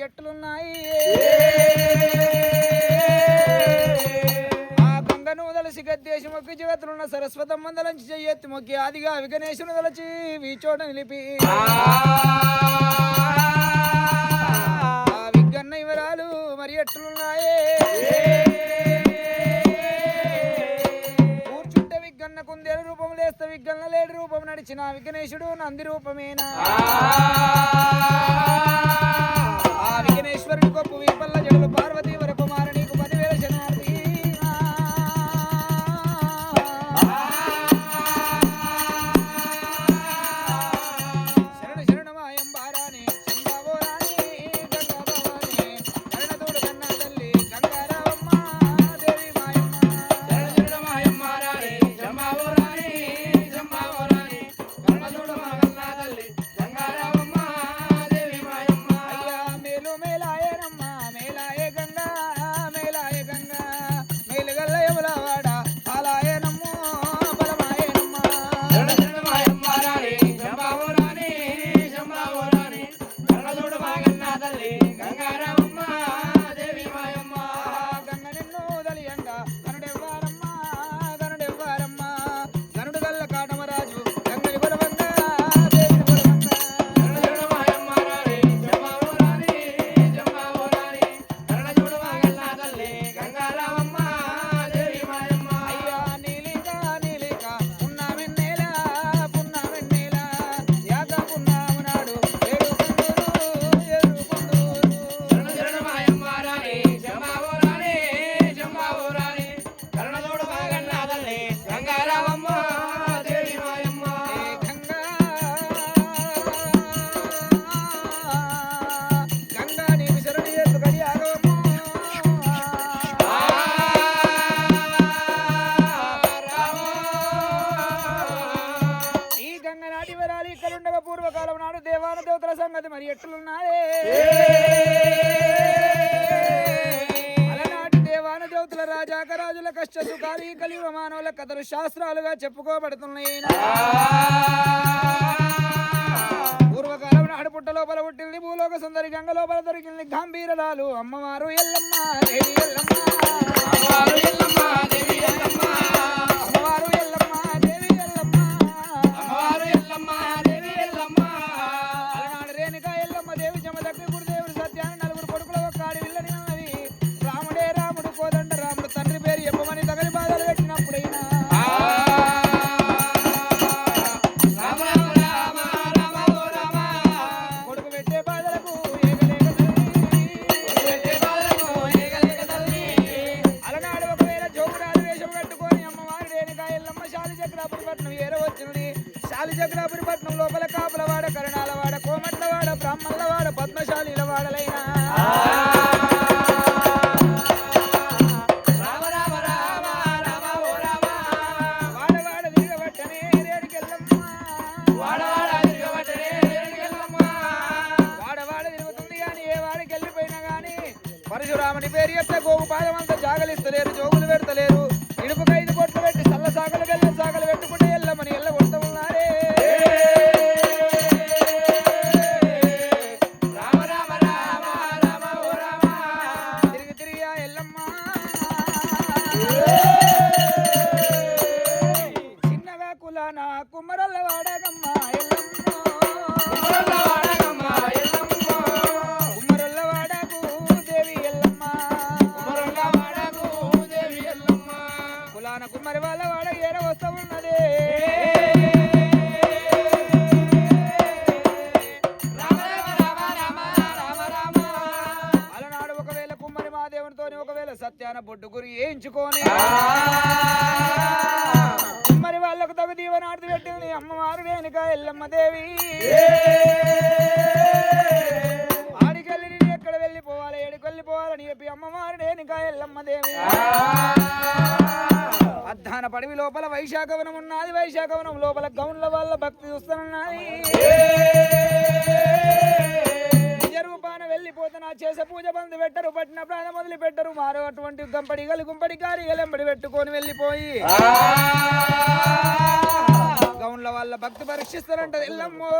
ఎట్లున్నాయి ఆ గంగను వదలసి గద్దేశం మొక్కి జీవితంలో సరస్వతం మందలంచి చెయ్యెత్తి మొక్కి ఆదిగా విఘ్నేశుని వదలచి వీచోట నిలిపి ఆ విఘ్న వివరాలు మరి ఎట్లున్నాయే కూర్చుంటే విఘ్న కుందేలు రూపం లేస్తే విఘ్న లేడి రూపం నడిచిన విఘ్నేశుడు నంది రూపమేనా ఆ విఘ్నేశ్వరుడి గొప్ప వీపల్ల జడులు పార్వతీ వరకుమార నీకు 10,000 శనార్థి శరణ శరణమాయం బారాని సంభావో రాణి గంగా భవాని కరణతోడు కన్నా తల్లి గంగారావమ్మ దేవి మాయమ్మ శరణ శరణమాయం బారాని సంభావో రాణి కరణతోడు కన్నా తల్లి గంగారావమ్మ దేవి మాయమ్మ అయ్యా మేలు మేలాయనమ్మ మేలాయ గంగా మేలుగల్ల యములవాడ పాలాయనమ్మ బలమాయనమ్మ శరణ శరణమాయమ్మ రాణి సంభావో రాణి కరణతోడు కన్నా తల్లి గంగారావమ్మ దేవి మాయమ్మ గంగ నిన్ను దలియంగా గనుడెవ్వారమ్మ గనుడు గల్ల కాటమరాజు గంగని కొలవంగా దేవిని కొలవంగా శరణ శరణమాయమ్మ రాణి సంభావో రాణి కరణతోడు కన్నా తల్లి గంగారావమ్మ దేవి మాయమ్మ అయ్యా నీలిక పున్నామెన్నేల యాక పున్నాము నాడు ఏడుకుందూరు శరణ శరణమాయమ్మ రాణి సంభావో రాణి కరణతోడు కన్నా తల్లి గంగారావమ్మ దేవి మాయమ్మ గంగా నీకు శరణి ఎత్తు కడి ఆగవమ్మ ఈ గంగ నాటి వరాలు ఇక్కడుండగా పూర్వకాలం నాడు దేవాన దేవతల సంగతి మరి ఎట్లున్నాయే అలనాటి దేవాన దేవతల రాజాక రాజుల కష్ట సుఖాలు ఈ కలియుగ మానవుల కథలు శాస్త్రాలుగా చెప్పుకోబడుతున్నాయి పూర్వకాలం నాడు పుట్ట లోపల పుట్టింది భూలోక సుందరి గంగ లోపల దొరికింది గంభీరలాలు అమ్మవారు ఎల్లమ్మ దేవి ఎల్లమ్మ అమ్మవారు ఎల్లమ్మ దేవి ఎల్లమ్మ అమ్మవారు ఎల్లమ్మ దేవి ఎల్లమ్మ అమ్మవారు ఎల్లమ్మ దేవి ఎల్లమ్మ అలనాడు రేణుక ఎల్లమ్మ దేవి జమదగ్ని గురుదేవుడు సత్యాన్ని నలుగురు కొడుకుల ఒక్కాడి విల్లని ఉన్నది రాముడే రాముడు కోదండ రాముడు తండ్రి పేరు ఎప్పమని తగని బాధలు పెట్టినప్పుడైనా కొడుకు పెట్టే బాధలకు ఏగలేక తల్లి అలనాడు ఒకవేళ జోగురాలు వేషం కట్టుకొని అమ్మవారి రేణుక ఎల్లమ్మ శాలిచక్రాపురిపట్నం ఏరవచ్చినది శాలిచక్రాపురిపట్నం లోపల కాపులవాడ కరణాలవాడ కోమట్లవాడ బ్రాహ్మణులవాడ పద్మశాలిల వాడలైన వాడవాడ తిరగబట్టనే రేణుకెల్లమ్మ వాడవాడ తిరుగుతుంది గాని ఏ వాడికి వెళ్ళిపోయినా గాని పరశురాముని పేరు చెప్తే గోవు పాదమంతా జాగలిస్తలేరు జోగులు పెడతలేరు ఇనుపు 5 కొట్లు పెట్టి సల్ల సాగలు గెల్ల సాగలు పెట్టుకుంటే ఎల్లమని ఎల్ల కొడతా ఉన్నారే తిరిగి తిరిగి ఆ ఎల్లమ్మ చిన్నగా కులాన కుమ్మరల్ల వాడగమ్మ ఎల్లమ్మ కుమ్మరల్ల వాడకు దేవి ఎల్లమ్మ కులాన కుమ్మరి వాళ్ళ వాడ ఏర వస్తా ఉన్నదే అలనాడు ఒకవేళ కుమ్మరి మాదేవునితోని ఒకవేళ సత్యాన బొడ్డు గురి వేయించుకొని కుమ్మరి వాళ్ళకు తగు దీవనార్థి పెట్టింది అమ్మవారు రేణుక ఎల్లమ్మ దేవి ఆడికెళ్ళి ఎక్కడ వెళ్ళిపోవాలి ఎడికెళ్ళిపోవాలని చెప్పి అమ్మవారు రేణుక ఎల్లమ్మ దేవి అద్దాన పడివి లోపల వైశాఖవనం ఉన్నది వైశాఖవనం లోపల గౌన్ల వాళ్ళ భక్తి చూస్తున్నది నిజ రూపాన వెళ్ళిపోతే నా చేసే పూజ బంధు పెట్టరు పట్టిన ప్రాణ మొదలు పెట్టరు మారు అటువంటి గంపడిగలు గుంపడి కారిగలెంబడి పెట్టుకొని వెళ్ళిపోయి గౌన్ల వాళ్ళ భక్తి పరీక్షిస్తారంట ఎల్లమ్మో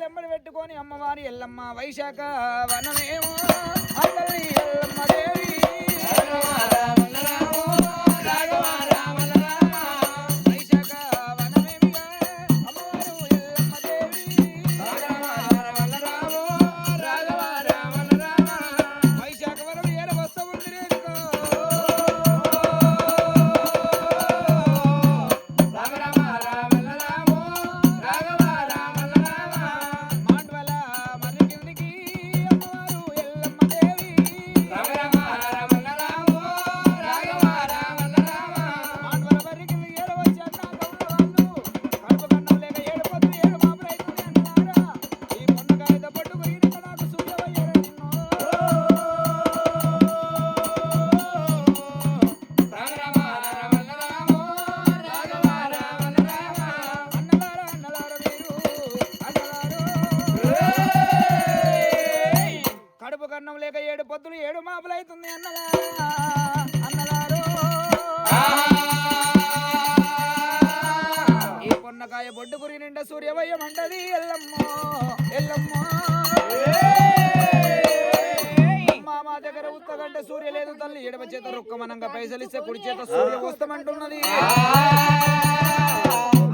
ఎంబడి పెట్టుకొని అమ్మవారి ఎల్లమ్మ వైశాఖ వనమేమో ఆ తల్లి ఎల్లమ్మ దేవి లేక 7 పొద్దులు 7 మాపులైతుంది అన్నలారు ఈ పొన్నకాయ బొడ్డు గురి నిండా సూర్యవయ్యం అంటది ఎల్లమ్మ ఎల్లమ్మ మా దగ్గర ఉత్తగంటే సూర్య లేదు తల్లి ఎడమ చేత రొక్కమనంగా పైసలు ఇస్తే కుడి చేత సూర్య వస్తామంటున్నది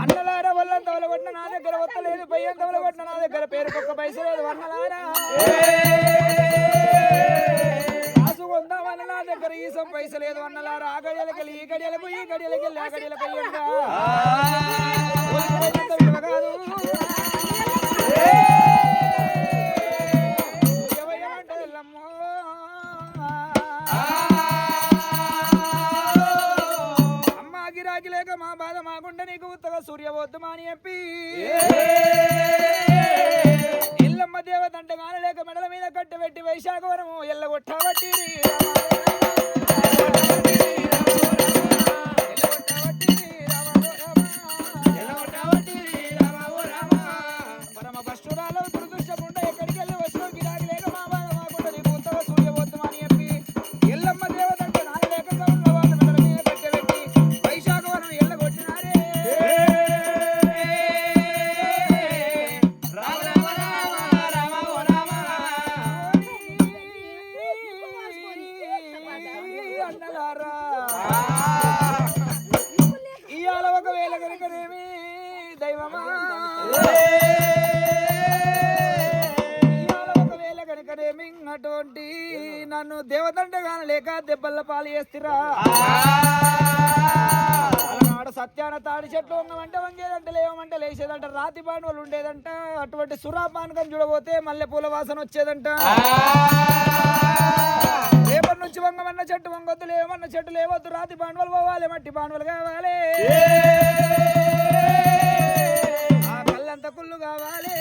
అన్నలారా వల్లంత వలగొట్టిన నా దగ్గర వస్తలేదు పయ్యంత వలగొట్టిన నా దగ్గర పేరుకొక్క పైస లేదు అన్నలారా రాసుకుందామన్న నా దగ్గర ఈసం పైస లేదు అన్నలారా ఆ గడియలకెళ్ళి ఈ గడియలకు ఈ గడియలకెళ్ళి ఆ గడియలకు అయ్యంగా కాదు లేక మా బాధ మాగుండ నీకు ఉత్తగా సూర్య వద్దుమా అని చెప్పి ఎల్లమ్మ దేవత అంటే కానలేక మెడల మీద కట్టబెట్టి వైశాఖవరము ఎల్లగొట్టబట్టి పరమ కష్టురాలు దురదృష్టముండ ఎక్కడికి వెళ్ళి వచ్చి గిరాకి లేక మా బాధ మాగుండ నీకు ఉత్తగా సూర్య వద్దుమా అని చెప్పి ఎల్లమ్మ దేవత అంటే నానలేక ఉన్న వాళ్ళ మెడల మీద కట్టబెట్టి వైశాఖవరం ఎల్లగొట్టినారే అన్నలారా ఇవాళ ఒకవేళ కనుకనేమి దైవమా ఇవాళ ఒకవేళ కనుకనేమి అటువంటి నన్ను దేవతంటే కానలేక దెబ్బల పాలు చేస్తురా సత్యాన తాడి చెట్లు వంగమంటే వంగేదంట లేవమంటే లేచేదంట రాతి బాణువులు ఉండేదంట అటువంటి సురాపానకం చూడబోతే మల్లె పూల వాసన వచ్చేదంట రేపటి నుంచి వంగమన్న చెట్టు వంగొద్దు లేవమన్న చెట్టు లేవద్దు రాతి బాణువులు పోవాలి మట్టి బాణువులు కావాలి ఆ కళ్ళంత కుళ్ళు కావాలి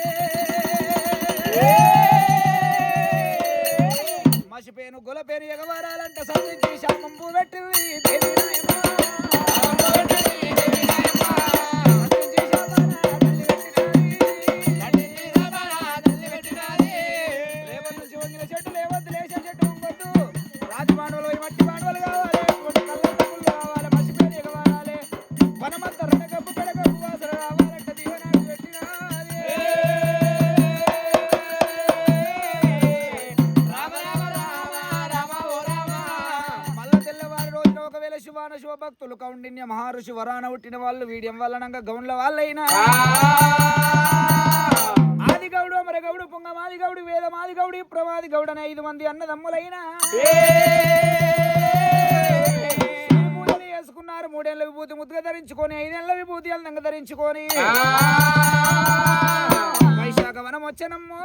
మసిపేను గులపేను ఎగవారాలంట సంధించి శాపంపు పెట్టింది దేవి శివభక్తులు కౌండిన్య మహర్షి వరాన పుట్టిన వాళ్ళు వీడియం వల్లనంగా గౌండ్ల వాళ్ళైనా ఆదిగౌడు అమరగౌడు పుంగమాదిగౌడు వేదమాదిగౌడు ప్రమాదిగౌడు అనే 5 మంది అన్నదమ్ములైనా పూజలు చేసుకున్నారు 3 ఏళ్ల విభూతి ముద్దుగా ధరించుకొని 5 ఏళ్ల విభూతి అందంగా ధరించుకొని వైశాఖ వనం వచ్చనమ్మో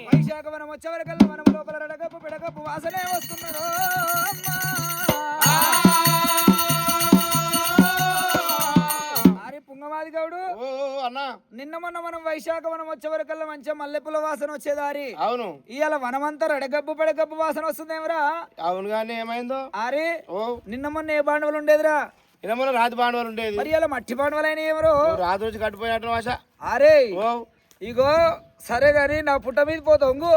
వైశాఖవనం వచ్చేవరకల్లా మనం లోపల రడగప్పు పిడగప్పు వాసనే వస్తున్నాడు పుంగమాది గౌడు అన్నా నిన్న మొన్న మనం వైశాఖవనం వచ్చేవరకల్లా మంచిగా మల్లెపూల వాసన వచ్చేదారి అవును ఇవాళ వనమంతా రడగప్పు పిడగప్పు వాసన వస్తుందేమరా అవును కానీ ఏమైందో అరే నిన్న మొన్న ఏ బాండవులు ఉండేదిరా నిన్న మొన్న రాతి బాండవులు ఉండేది మరి ఇలా మట్టి బాండవులైన ఎవరు రాతి రోజు కట్టిపోయాడు ఆశ అరే ఇగో సరే గాని నా పుట్ట మీద పోతా వంగు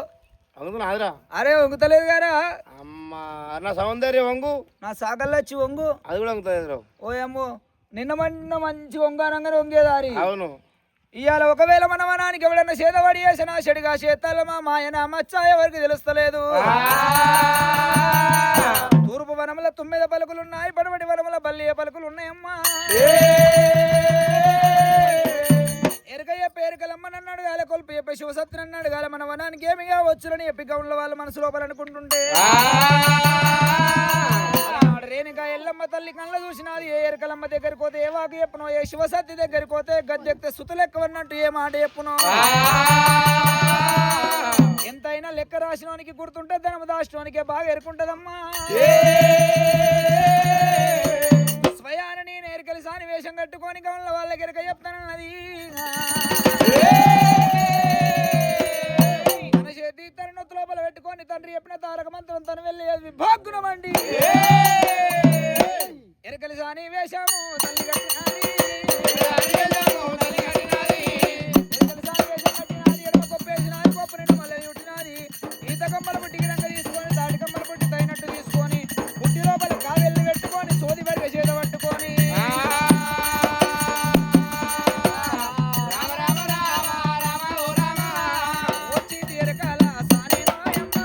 వంగుతున్నా అరే వంగుతలేదు గారా అమ్మా నా సౌందర్యం వంగు నా సాగల్లో వచ్చి వంగు అది కూడా వంగుతలేదు ఓ అమ్మో నిన్న మొన్న మంచి వంగానంగానే వంగేదారి అవును ఇవాళ ఒకవేళ మన వనానికి ఎవడన్నా చేతబడి చేసినా చెడుగా చేతాల మా మాయన మచ్చా ఎవరికి తెలుస్తలేదు తూర్పు వనముల 9 పలుకులున్నాయి పడమటి వనముల బల్లియ పలుకులున్నాయమ్మా ఎరకయ్య పేరుకలమ్మనన్నాడు గాల కొల్పు చెప్పే శివసత్తుని అన్నాడు గాల మన వనానికి ఏమిగా వచ్చులని చెప్పి గౌన్ల వాళ్ళ మనసు లోపల అనుకుంటుంటే రేణుక ఎల్లమ్మ తల్లి కళ్ళ చూసినది ఏ ఎరకలమ్మ దగ్గరికి పోతే ఏ వాకు చెప్పునో ఏ శివసత్తి దగ్గరికి పోతే గద్దెక్తే సుతులెక్కవన్నట్టు ఏ మాట చెప్పునో ఎంతైనా లెక్క రాసినోనికి గుర్తుంటే ధనము దాచినోనికే బాగా ఎరుకుంటదమ్మా స్వయాన నేను ఎరకలి సాని వేషం కట్టుకొని గౌన్ల వాళ్ళకి ఎరక చెప్తానన్నది తన చేతి తరుణొత్తు లోపల పెట్టుకొని తండ్రి చెప్పిన తారక మంత్రం తను వెళ్ళి విభాగ్గునమండి ఎరకలి సాని వేషము తల్లి కట్టినది కమ్మల పుట్టి గిరంగ తీసుకొని తాటి కమ్మల పుట్టి తగినట్టు తీసుకొని పుట్టి లోపల కావెల్లి పెట్టుకొని సోది వరకు చేత పట్టుకొని వచ్చి తీరకాల సాని నోయమ్మ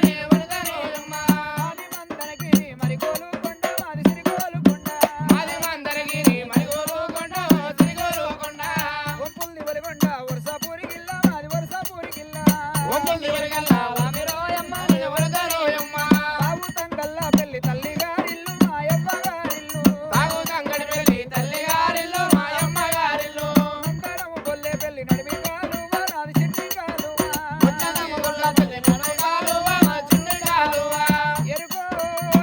నేను వనితానోయమ్మ ఆది మందరగిరి మరిగోలు కొండ మాది సిరిగోలు కొండ ఒంపుల్ని వలిగొండ వరుసపూరి గిల్ల మాది వరుసపూరి గిల్ల బాబు తంగల్లా పెళ్లి తల్లి గారిల్లు మా యవ్వ గారిల్లు మందరము గొల్లె పెళ్లి నడిమి కాలువ నాది చిట్టి కాలువ ఎరుకో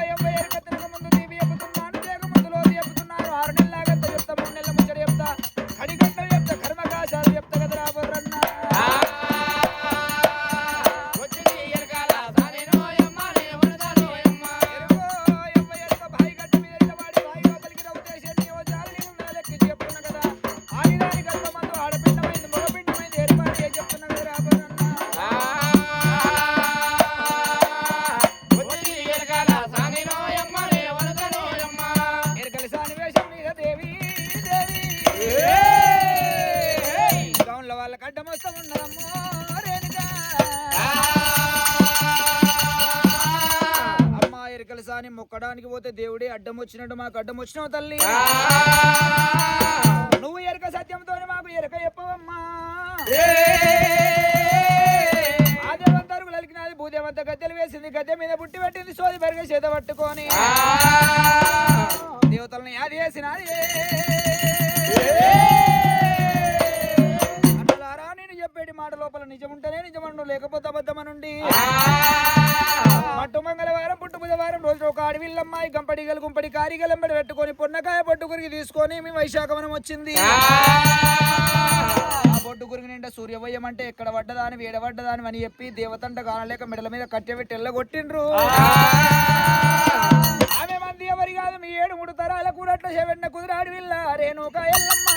యవ్వ ఎరుక తినక ముందు తీపి చెబుతున్నాను లేక ముందు లోతు చెబుతున్నాను 6 నెలలాగంత చెప్తా 3 నెలల ముచ్చట చెప్తా కడిగంటలు చెప్తా కర్మకాశాలు చెప్తా కదరా బొర్రన్న వాళ్ళకి అడ్డమొస్తా ఉన్నదమ్మో రేణుకా అమ్మా ఎరకల సాని మొక్కడానికి పోతే దేవుడే అడ్డం వచ్చినట్టు మాకు అడ్డం వచ్చినావు తల్లి నువ్వు ఎరక సత్యంతోనే మాకు ఎరక చెప్పవమ్మా ఆ దేవంతరుకు లలికినది భూదేవంత గద్దెలు వేసింది గద్దె మీద పుట్టి పెట్టింది సోది పెరిగే చేత పట్టుకొని దేవతలను యాది వేసినది నేను చెప్పేటి మాట లోపల నిజముంటేనే నిజమన్ను లేకపోతే అబద్ధమనుండి మట్టు మంగళవారం పుట్టు బుధవారం రోజు ఒక అడవిల్లమ్మాయి గంపడిగలు గుంపడి కారిగలంబడి పెట్టుకొని పొన్నకాయ పొట్టుకురికి తీసుకొని మీ వైశాఖవనం వచ్చింది ఆ పొట్టుకురికి నిండా సూర్యవయ్యం అంటే ఎక్కడ పడ్డదాని వేడబడ్డదాని అని చెప్పి దేవతంట కానలేక మెడల మీద కట్టెబెట్టి ఎల్లగొట్టిండ్రు ఆమె మంది ఎవరి కాదు మీ 7 3 తరాల కూరట్ల చెవెన్న కుదిరాడి విల్ల రేణుక ఎల్లమ్మ